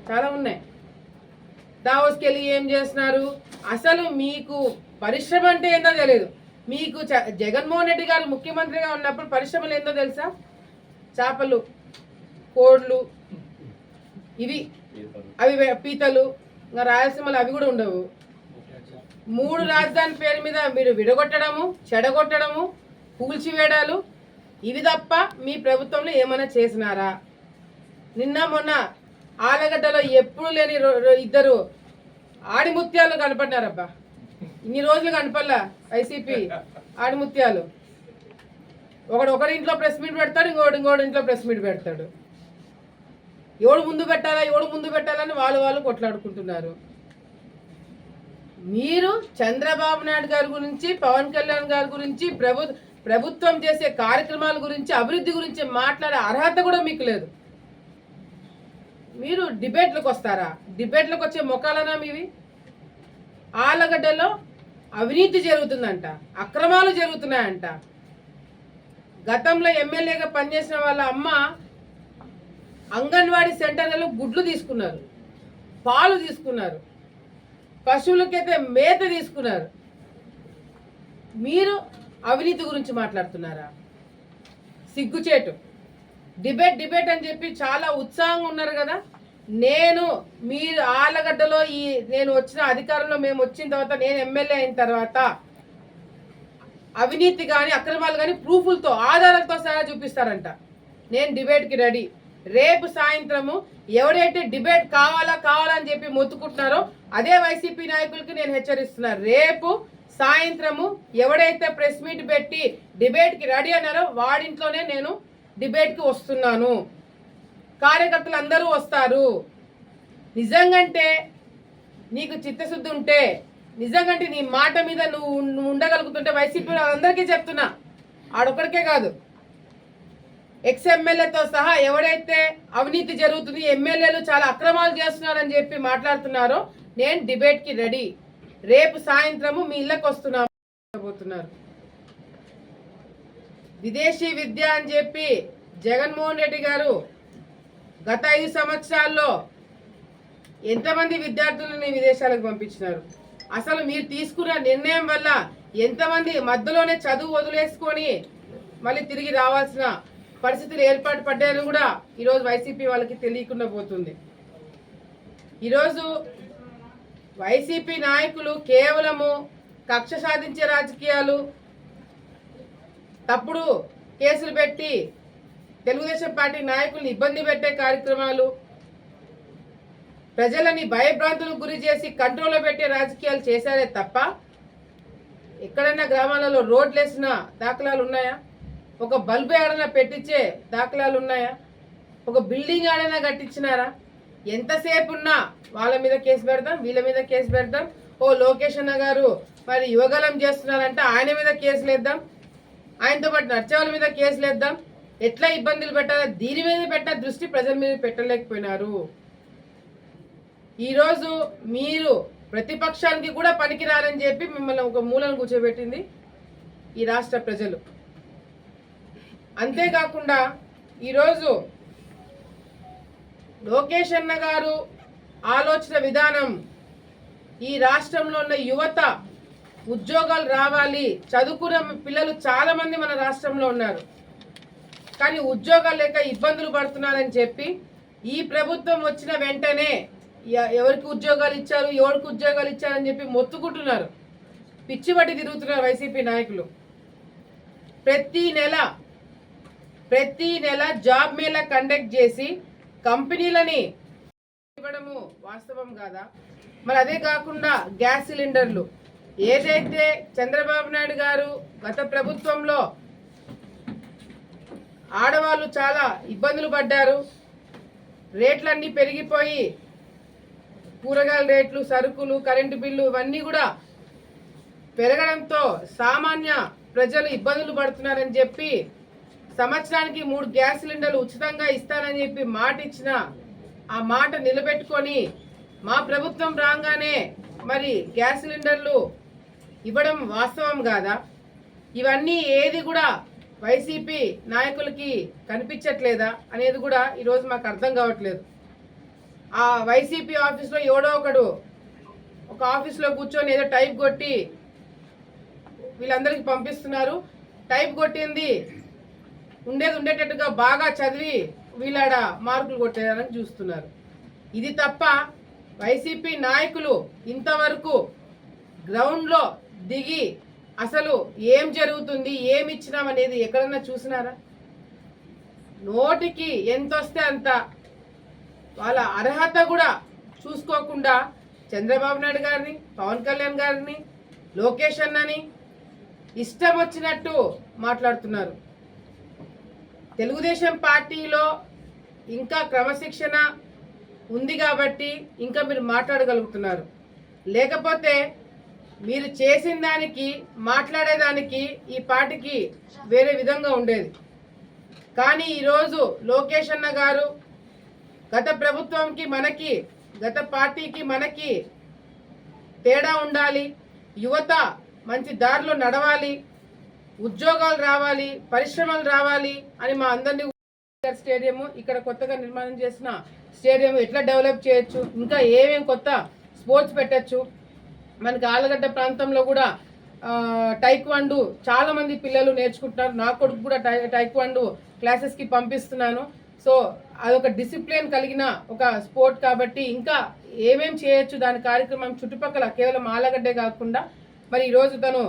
చాలా ఉన్నాయి. దావోస్కి వెళ్ళి ఏం చేస్తున్నారు? అసలు మీకు పరిశ్రమ అంటే ఏందో తెలియదు. మీకు జగన్మోహన్ రెడ్డి గారు ముఖ్యమంత్రిగా ఉన్నప్పుడు పరిశ్రమలు ఏందో తెలుసా? చేపలు, కోళ్ళు, ఇవి అవి పీతలు, ఇంకా రాయలసీమలు అవి కూడా ఉండవు. 3 రాజధాని పేరు మీద మీరు విడగొట్టడము, చెడగొట్టడము, కూల్చివేయడాలు, ఇవి తప్ప మీ ప్రభుత్వంలో ఏమైనా చేసినారా? నిన్న మొన్న ఆలగడ్డలో ఎప్పుడు లేని 2 ఆడిముత్యాలు కనపడినారబ్బా. ఇన్ని రోజులు కనపడలా వైసీపీ ఆడిముత్యాలు. ఒకడి ఇంట్లో ప్రెస్ మీట్ పెడతాడు, ఇంకోటి ఇంట్లో ప్రెస్ మీట్ పెడతాడు. ఎవడు ముందు పెట్టాలని వాళ్ళు కొట్లాడుకుంటున్నారు. మీరు చంద్రబాబు నాయుడు గారి గురించి, పవన్ కళ్యాణ్ గారి గురించి, ప్రభుత్వం చేసే కార్యక్రమాల గురించి, అభివృద్ధి గురించి మాట్లాడే అర్హత కూడా మీకు లేదు. మీరు డిబేట్లకు వస్తారా? డిబేట్లకు వచ్చే మొక్కలనా మీవి? ఆలగడ్డలో అవినీతి జరుగుతుందంట, అక్రమాలు జరుగుతున్నాయంట. గతంలో ఎమ్మెల్యేగా పనిచేసిన వాళ్ళ అమ్మ అంగన్వాడీ సెంటర్లలో గుడ్లు తీసుకున్నారు, పాలు తీసుకున్నారు, పశువులకైతే మేత తీసుకున్నారు. మీరు అవినీతి గురించి మాట్లాడుతున్నారా? సిగ్గుచేటు. డిబేట్ అని చెప్పి చాలా ఉత్సాహంగా ఉన్నారు కదా. మీరు ఆలగడ్డలో నేను వచ్చిన అధికారంలో మేము వచ్చిన తర్వాత, నేను ఎమ్మెల్యే అయిన తర్వాత అవినీతి కానీ అక్రమాలు కానీ ప్రూఫ్లతో, ఆధారాలతో సహా చూపిస్తారంట. నేను డిబేట్కి రెడీ. రేపు సాయంత్రము ఎవరైతే డిబేట్ కావాలని చెప్పి మొత్తుకుంటున్నారో అదే వైసీపీ నాయకులకి నేను హెచ్చరిస్తున్నాను. రేపు సాయంత్రము ఎవడైతే ప్రెస్ మీట్ పెట్టి డిబేట్కి రెడీ అన్నారో వాడింట్లోనే నేను డిబేట్కి వస్తున్నాను. కార్యకర్తలు అందరూ వస్తారు. నిజంగంటే నీకు చిత్తశుద్ధి ఉంటే, నిజంగంటే నీ మాట మీద నువ్వు ఉండగలుగుతుంటే, వైసీపీ అందరికీ చెప్తున్నా, ఆడొక్కడికే కాదు, ఎమ్మెల్యేతో సహా ఎవరైతే అవినీతి జరుగుతుంది, ఎమ్మెల్యేలు చాలా అక్రమాలు చేస్తున్నారని చెప్పి మాట్లాడుతున్నారో నేను డిబేట్కి రెడీ. రేపు సాయంత్రము మీ ఇళ్ళకి వస్తున్నారు. విదేశీ విద్య అని చెప్పి జగన్మోహన్ రెడ్డి గారు గత 5 సంవత్సరాల్లో ఎంతమంది విద్యార్థులని విదేశాలకు పంపించినారు? అసలు మీరు తీసుకున్న నిర్ణయం వల్ల ఎంతమంది మధ్యలోనే చదువు వదిలేసుకొని మళ్ళీ తిరిగి రావాల్సిన పరిస్థితులు ఏర్పాటు పడ్డాయని కూడా ఈరోజు వైసీపీ వాళ్ళకి తెలియకుండా పోతుంది. ఈరోజు వైసీపీ నాయకులు కేవలము కక్ష సాధించే రాజకీయాలు, తప్పుడు కేసులు పెట్టి తెలుగుదేశం పార్టీ నాయకుల్ని ఇబ్బంది పెట్టే కార్యక్రమాలు, ప్రజలని భయభ్రాంతులకు గురి చేసి కంట్రోల్లో పెట్టే రాజకీయాలు చేశారే తప్ప ఎక్కడైనా గ్రామాలలో రోడ్లు వేసిన దాఖలాలు ఉన్నాయా? ఒక బల్బు ఏడైనా పెట్టించే దాఖలాలు ఉన్నాయా? ఒక బిల్డింగ్ ఏడైనా కట్టించినారా? ఎంతసేపు ఉన్నా వాళ్ళ మీద కేసు పెడతాం, వీళ్ళ మీద కేసు పెడతాం. లోకేష్ అన్న గారు మరి యువగలం చేస్తున్నారంటే ఆయన మీద కేసులు వేద్దాం, ఆయనతో పాటు నడిచేవాళ్ళ మీద కేసులు వేద్దాం. ఎట్లా ఇబ్బందులు పెట్టాలో దీని మీద పెట్టిన దృష్టి ప్రజల మీద పెట్టలేకపోయినారు. ఈరోజు మీరు ప్రతిపక్షానికి కూడా పనికిరారని చెప్పి మిమ్మల్ని ఒక మూలను కూర్చోబెట్టింది ఈ రాష్ట్ర ప్రజలు. అంతేకాకుండా ఈరోజు లోకేష్ అన్న గారు ఆలోచన విధానం, ఈ రాష్ట్రంలో ఉన్న యువత ఉద్యోగాలు రావాలి, చదువుకున్న పిల్లలు చాలా మంది మన రాష్ట్రంలో ఉన్నారు, కానీ ఉద్యోగాలు లేక ఇబ్బందులు పడుతున్నారని చెప్పి ఈ ప్రభుత్వం వచ్చిన వెంటనే ఎవరికి ఉద్యోగాలు ఇచ్చారని చెప్పి మొత్తుకుంటున్నారు. పిచ్చి పట్టి తిరుగుతున్నారు వైసీపీ నాయకులు. ప్రతి నెల జాబ్ మేళా కండక్ట్ చేసి కంపెనీలని ఇవ్వడము వాస్తవం కాదా? మరి అదే కాకుండా గ్యాస్ సిలిండర్లు ఏదైతే చంద్రబాబు నాయుడు గారు గత ప్రభుత్వంలో ఆడవాళ్ళు చాలా ఇబ్బందులు పడ్డారు, రేట్లన్నీ పెరిగిపోయి కూరగాయల రేట్లు, సరుకులు, కరెంటు బిల్లు ఇవన్నీ కూడా పెరగడంతో సామాన్య ప్రజలు ఇబ్బందులు పడుతున్నారని చెప్పి సంవత్సరానికి 3 గ్యాస్ సిలిండర్లు ఉచితంగా ఇస్తానని చెప్పి మాట ఇచ్చిన ఆ మాట నిలబెట్టుకొని మా ప్రభుత్వం రాగానే మరి గ్యాస్ సిలిండర్లు ఇవ్వడం వాస్తవం కాదా? ఇవన్నీ ఏది కూడా వైసీపీ నాయకులకి కనిపించట్లేదా అనేది కూడా ఈరోజు మాకు అర్థం కావట్లేదు. ఆ వైసీపీ ఆఫీస్లో ఎవడో ఒకడు ఒక ఆఫీస్లో కూర్చొని ఏదో టైప్ కొట్టి వీళ్ళందరికీ పంపిస్తున్నారు. టైప్ కొట్టింది ఉండేటట్టుగా బాగా చదివి వీళ్ళాడ మార్కులు కొట్టేయాలని చూస్తున్నారు. ఇది తప్ప వైసీపీ నాయకులు ఇంతవరకు గ్రౌండ్లో దిగి అసలు ఏం జరుగుతుంది, ఏమి ఇచ్చినాం అనేది ఎక్కడన్నా చూసినారా? నోటికి ఎంత వస్తే అంత, వాళ్ళ అర్హత కూడా చూసుకోకుండా చంద్రబాబు నాయుడు గారిని, పవన్ కళ్యాణ్ గారిని, లోకేష్ అన్నని ఇష్టం వచ్చినట్టు మాట్లాడుతున్నారు. తెలుగుదేశం పార్టీలో ఇంకా క్రమశిక్షణ ఉంది కాబట్టి ఇంకా మీరు మాట్లాడగలుగుతున్నారు. లేకపోతే మీరు చేసిన దానికి మాట్లాడేదానికి ఈ పార్టీకి వేరే విధంగా ఉండేది. కానీ ఈరోజు లోకేష్ అన్న గారు గత ప్రభుత్వంకి మనకి, గత పార్టీకి మనకి తేడా ఉండాలి, యువత మంచి దారిలో నడవాలి, ఉద్యోగాలు రావాలి, పరిశ్రమలు రావాలి అని మా అందరినీ స్టేడియం, ఇక్కడ కొత్తగా నిర్మాణం చేసిన స్టేడియం ఎట్లా డెవలప్ చేయొచ్చు, ఇంకా ఏమేం కొత్త స్పోర్ట్స్ పెట్టచ్చు. మనకి ఆలగడ్డ ప్రాంతంలో కూడా టైక్వాండో చాలా మంది పిల్లలు నేర్చుకుంటున్నారు. నా కొడుకు కూడా టైక్వాండో క్లాసెస్కి పంపిస్తున్నాను. సో అదొక డిసిప్లిన్ కలిగిన ఒక స్పోర్ట్ కాబట్టి ఇంకా ఏమేం చేయొచ్చు దాని కార్యక్రమం చుట్టుపక్కల కేవలం ఆలగడ్డే కాకుండా మరి ఈరోజు తను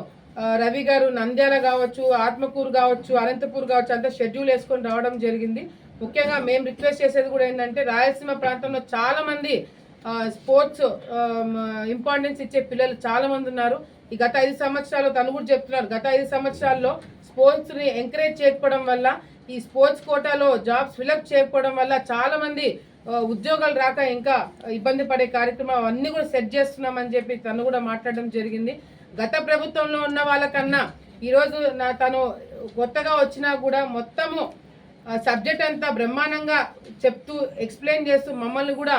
రవి గారు నంద్యాల కావచ్చు, ఆత్మకూరు కావచ్చు, అనంతపూర్ కావచ్చు అంతా షెడ్యూల్ వేసుకొని రావడం జరిగింది. ముఖ్యంగా మేము రిక్వెస్ట్ చేసేది కూడా ఏంటంటే రాయలసీమ ప్రాంతంలో చాలా మంది స్పోర్ట్స్ ఇంపార్టెన్స్ ఇచ్చే పిల్లలు చాలా మంది ఉన్నారు. ఈ గత 5 సంవత్సరాలు తను కూడా చెప్తున్నారు, గత 5 సంవత్సరాల్లో స్పోర్ట్స్ని ఎంకరేజ్ చేయకపోవడం వల్ల, ఈ స్పోర్ట్స్ కోటాలో జాబ్స్ ఫిలప్ చేయకపోవడం వల్ల చాలా మంది ఉద్యోగాలు రాక ఇంకా ఇబ్బంది పడే కార్యక్రమం అన్నీ కూడా సెట్ చేస్తున్నామని చెప్పి తను కూడా మాట్లాడడం జరిగింది. గత ప్రభుత్వంలో ఉన్న వాళ్ళకన్నా ఈరోజు తను కొత్తగా వచ్చినా కూడా మొత్తము సబ్జెక్ట్ అంతా బ్రహ్మాండంగా చెప్తూ ఎక్స్ప్లెయిన్ చేస్తూ మమ్మల్ని కూడా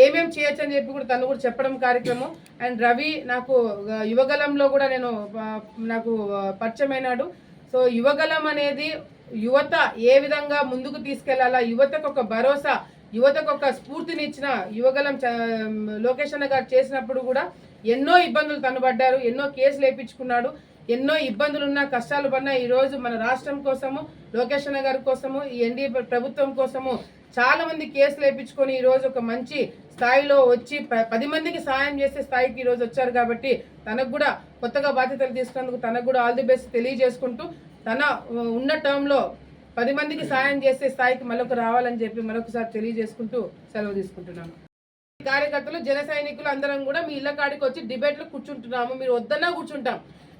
ఏమేం చేయొచ్చు అని చెప్పి కూడా తను కూడా చెప్పడం కార్యక్రమం. అండ్ రవి నాకు యువగలంలో కూడా నాకు పరిచయమైనాడు. సో యువగలం అనేది యువత ఏ విధంగా ముందుకు తీసుకెళ్లాలా, యువతకు ఒక భరోసా, యువతకు ఒక స్ఫూర్తినిచ్చిన యువగలం లోకేష్ అన్న గారు చేసినప్పుడు కూడా ఎన్నో ఇబ్బందులు తను పడ్డారు, ఎన్నో కేసులు వేయించుకున్నాడు, ఎన్నో ఇబ్బందులున్నా కష్టాలు పడినా ఈరోజు మన రాష్ట్రం కోసము, లోకేష్ అన్న గారి కోసము, ఈ ఎన్డీఏ ప్రభుత్వం కోసము చాలా మంది కేసులు వేయించుకొని ఈరోజు ఒక మంచి స్థాయిలో వచ్చి 10 మందికి సాయం చేసే స్థాయికి ఈరోజు వచ్చారు. కాబట్టి తనకు కూడా కొత్తగా బాధ్యతలు తీసుకున్నందుకు తనకు కూడా ఆల్ ది బెస్ట్ తెలియజేసుకుంటూ తన ఉన్న టర్మ్లో 10 మందికి సాయం చేసే స్థాయికి మరొక రావాలని చెప్పి మరొకసారి తెలియజేసుకుంటూ సెలవు తీసుకుంటున్నాను. కార్యకర్తలు, జన సైనికులు అందరం కూడా మీ ఇళ్ల కాడికి వచ్చి డిబేట్లు కూర్చుంటున్నాము. మీరు వద్దన్నా కూర్చుంటాం,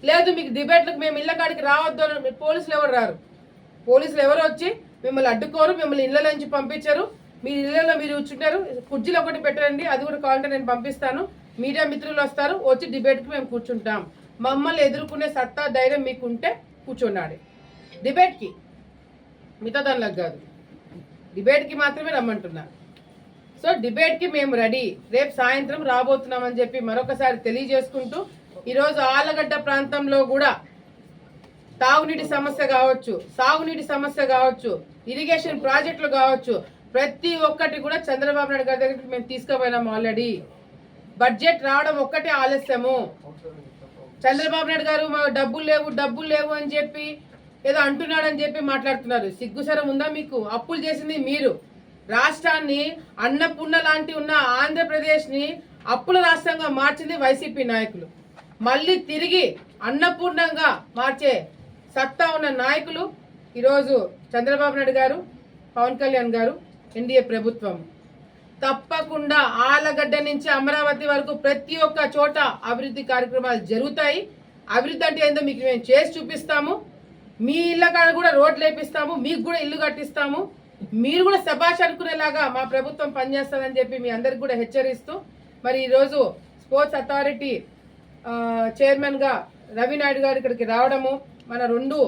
లేదు మీకు డిబేట్లకు మేము ఇళ్ల కాడికి రావద్దు, పోలీసులు ఎవరు రారు, పోలీసులు ఎవరు వచ్చి మిమ్మల్ని అడ్డుకోరు, మిమ్మల్ని ఇళ్ల నుంచి పంపించరు. మీ ఇళ్లలో మీరు కూర్చుంటారు, కుర్చీలు ఒకటి పెట్టండి, అది కూడా కావాలంటే నేను పంపిస్తాను. మీడియా మిత్రులు వస్తారు, వచ్చి డిబేట్కి మేము కూర్చుంటాం. మమ్మల్ని ఎదుర్కొనే సత్తా ధైర్యం మీకుంటే కూర్చోండి డిబేట్కి, మిగతా దానిలకు కాదు, డిబేట్కి మాత్రమే రమ్మంటున్నా. సో డిబేట్కి మేము రెడీ, రేపు సాయంత్రం రాబోతున్నామని చెప్పి మరొకసారి తెలియజేసుకుంటూ ఈరోజు ఆలగడ్డ ప్రాంతంలో కూడా తాగునీటి సమస్య కావచ్చు, సాగునీటి సమస్య కావచ్చు, ఇరిగేషన్ ప్రాజెక్టులు కావచ్చు, ప్రతి ఒక్కటి కూడా చంద్రబాబు నాయుడు గారి దగ్గరికి మేము తీసుకుపోయినాము. ఆల్రెడీ బడ్జెట్ రావడం ఒక్కటే ఆలస్యము. చంద్రబాబు నాయుడు గారు డబ్బులు లేవు అని చెప్పి ఏదో అంటున్నాడని చెప్పి మాట్లాడుతున్నారు. సిగ్గుసరం ఉందా మీకు? అప్పులు చేసింది మీరు. రాష్ట్రాన్ని అన్నపూర్ణ లాంటి ఉన్న ఆంధ్రప్రదేశ్ని అప్పుల రాష్ట్రంగా మార్చింది వైసీపీ నాయకులు. మళ్ళీ తిరిగి అన్నపూర్ణంగా మార్చే సత్తా ఉన్న నాయకులు ఈరోజు చంద్రబాబు నాయుడు గారు, పవన్ కళ్యాణ్ గారు, ఎన్డీఏ ప్రభుత్వం. తప్పకుండా ఆలగడ్డ నుంచి అమరావతి వరకు ప్రతి ఒక్క చోట అభివృద్ధి కార్యక్రమాలు జరుగుతాయి. అభివృద్ధి అంటే ఏందో మీకు మేము చేసి చూపిస్తాము. మీ ఇళ్ళ కాడ కూడా రోడ్లు వేపిస్తాము, మీకు కూడా ఇల్లు కట్టిస్తాము. మీరు కూడా శభాష్ అనుకునేలాగా మా ప్రభుత్వం పనిచేస్తుందని చెప్పి మీ అందరికి కూడా హెచ్చరిస్తూ మరి ఈరోజు స్పోర్ట్స్ అథారిటీ చైర్మన్గా రవి నాయుడు గారు ఇక్కడికి రావడము, మన 2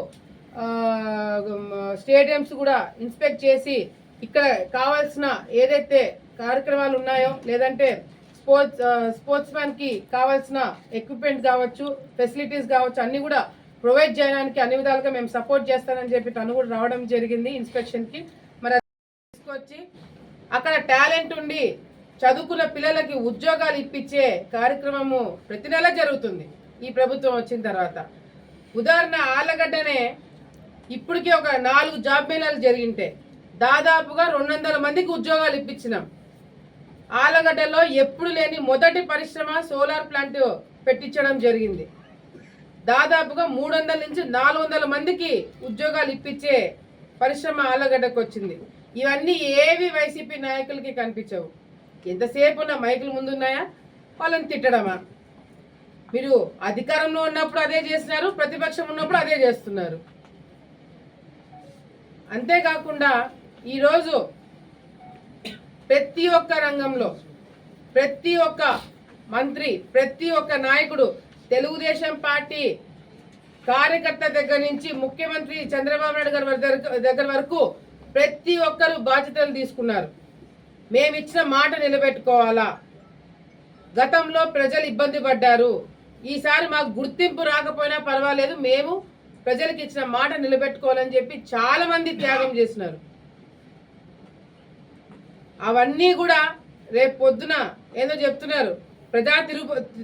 స్టేడియంస్ కూడా ఇన్స్పెక్ట్ చేసి ఇక్కడ కావాల్సిన ఏదైతే కార్యక్రమాలు ఉన్నాయో లేదంటే స్పోర్ట్స్ మ్యాన్కి కావాల్సిన ఎక్విప్మెంట్ కావచ్చు, ఫెసిలిటీస్ కావచ్చు, అన్నీ కూడా ప్రొవైడ్ చేయడానికి అన్ని విధాలుగా మేము సపోర్ట్ చేస్తానని చెప్పి తను కూడా రావడం జరిగింది ఇన్స్పెక్షన్కి. మరి తీసుకొచ్చి అక్కడ టాలెంట్ ఉండి చదువుకున్న పిల్లలకి ఉద్యోగాలు ఇప్పించే కార్యక్రమము ప్రతి నెల జరుగుతుంది ఈ ప్రభుత్వం వచ్చిన తర్వాత. ఉదాహరణ ఆలగడ్డనే ఇప్పటికీ ఒక 4 జాబ్ మేళాలు జరిగింటే దాదాపుగా 200 మందికి ఉద్యోగాలు ఇప్పించినాం. ఆలగడ్డలో ఎప్పుడు లేని మొదటి పరిశ్రమ సోలార్ ప్లాంట్ పెట్టించడం జరిగింది. దాదాపుగా 300 నుంచి 400 మందికి ఉద్యోగాలు ఇప్పించే పరిశ్రమ ఆలగడ్డకు వచ్చింది. ఇవన్నీ ఏవి వైసీపీ నాయకులకి కనిపించవు. ఎంతసేపు ఉన్న మైకులు ముందున్నాయా, వాళ్ళని తిట్టడమా? మీరు అధికారంలో ఉన్నప్పుడు అదే చేస్తున్నారు, ప్రతిపక్షం ఉన్నప్పుడు అదే చేస్తున్నారు. అంతేకాకుండా ఈరోజు ప్రతి ఒక్క రంగంలో ప్రతి ఒక్క మంత్రి, ప్రతి ఒక్క నాయకుడు, తెలుగుదేశం పార్టీ కార్యకర్త దగ్గర నుంచి ముఖ్యమంత్రి చంద్రబాబు నాయుడు గారి దగ్గర వరకు ప్రతి ఒక్కరు బాధ్యతలు తీసుకున్నారు. మేమిచ్చిన మాట నిలబెట్టుకోవాలా, గతంలో ప్రజలు ఇబ్బంది పడ్డారు, ఈసారి మాకు గుర్తింపు రాకపోయినా పర్వాలేదు, మేము ప్రజలకు ఇచ్చిన మాట నిలబెట్టుకోవాలని చెప్పి చాలా మంది త్యాగం చేసినారు. అవన్నీ కూడా రేపు పొద్దున ఏదో చెప్తున్నారు, ప్రజా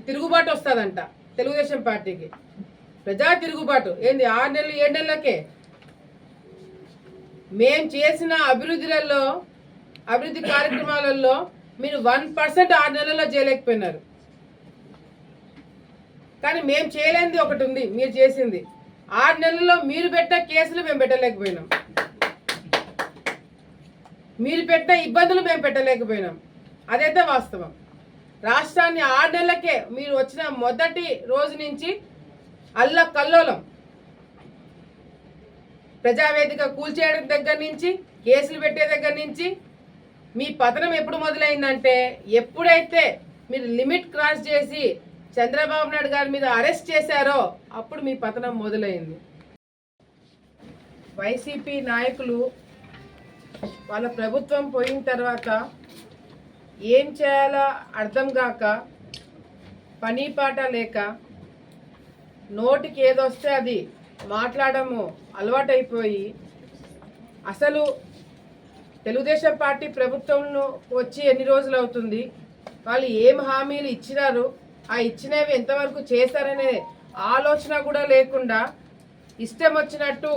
తిరుగుబాటు వస్తుందంట తెలుగుదేశం పార్టీకి. ప్రజా తిరుగుబాటు ఏంది? 6 నెలలు 7 నెలలకే మేం చేసిన అభివృద్ధి కార్యక్రమాలలో మీరు 1% 6 నెలల్లో చేయలేకపోయినారు. కానీ మేము చేయలేనిది ఒకటి ఉంది, మీరు చేసింది. 6 నెలల్లో మీరు పెట్టిన కేసులు మేము పెట్టలేకపోయినాం, మీరు పెట్టిన ఇబ్బందులు మేము పెట్టలేకపోయినాం. అదైతే వాస్తవం. రాష్ట్రాన్ని 6 నెలలకే మీరు వచ్చిన మొదటి రోజు నుంచి అల్లకల్లోలం, ప్రజావేదిక కూల్చేయడం దగ్గర నుంచి, కేసులు పెట్టే దగ్గర నుంచి మీ పతనం ఎప్పుడు మొదలైందంటే ఎప్పుడైతే మీరు లిమిట్ క్రాస్ చేసి చంద్రబాబు నాయుడు గారి మీద అరెస్ట్ చేశారో అప్పుడు మీ పతనం మొదలైంది. వైసీపీ నాయకులు వాళ్ళ ప్రభుత్వం పోయిన తర్వాత ఏం చేయాలో అర్థం కాక, పని పాట లేక, నోటికి ఏదొస్తే అది మాట్లాడము అలవాటైపోయి, అసలు తెలుగుదేశం పార్టీ ప్రభుత్వంలో వచ్చి ఎన్ని రోజులు అవుతుంది, వాళ్ళు ఏం హామీలు ఇచ్చినారు, ఆ ఇచ్చినవి ఎంతవరకు చేశారనే ఆలోచన కూడా లేకుండా ఇష్టం వచ్చినట్టు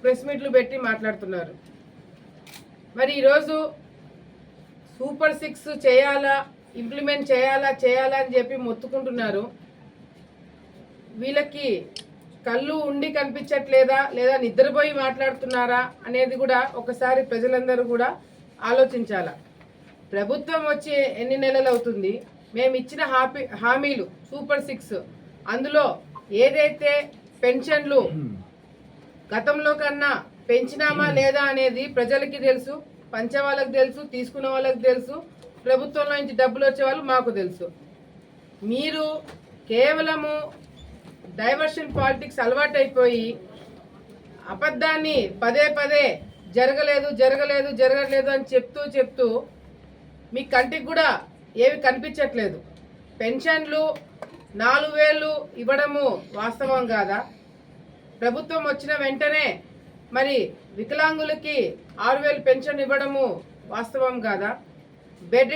ప్రెస్ మీట్లు పెట్టి మాట్లాడుతున్నారు. మరి ఈరోజు సూపర్ 6 చేయాలా, ఇంప్లిమెంట్ చేయాలా అని చెప్పి మొత్తుకుంటున్నారు. వీళ్ళకి కళ్ళు ఉండి కనిపించట్లేదా, లేదా నిద్రపోయి మాట్లాడుతున్నారా అనేది కూడా ఒకసారి ప్రజలందరూ కూడా ఆలోచించాలా. ప్రభుత్వం వచ్చి ఎన్ని నెలలు అవుతుంది, మేము ఇచ్చిన హామీలు సూపర్ 6, అందులో ఏదైతే పెన్షన్లు గతంలో కన్నా పెంచినామా లేదా అనేది ప్రజలకి తెలుసు, పంచే వాళ్ళకి తెలుసు, తీసుకున్న వాళ్ళకి తెలుసు, ప్రభుత్వంలో నుంచి డబ్బులు వచ్చే వాళ్ళు మాకు తెలుసు. మీరు కేవలము డైవర్షన్ పాలిటిక్స్ అలవాటైపోయి అబద్ధాన్ని పదే జరగలేదు అని చెప్తూ మీ కంటికి కూడా ఏవి కనిపించట్లేదు. పెన్షన్లు 4,000 ఇవ్వడము వాస్తవం కాదా? ప్రభుత్వం వచ్చిన వెంటనే మరి వికలాంగులకి 6,000 పెన్షన్ ఇవ్వడము వాస్తవం కాదా? బెడ్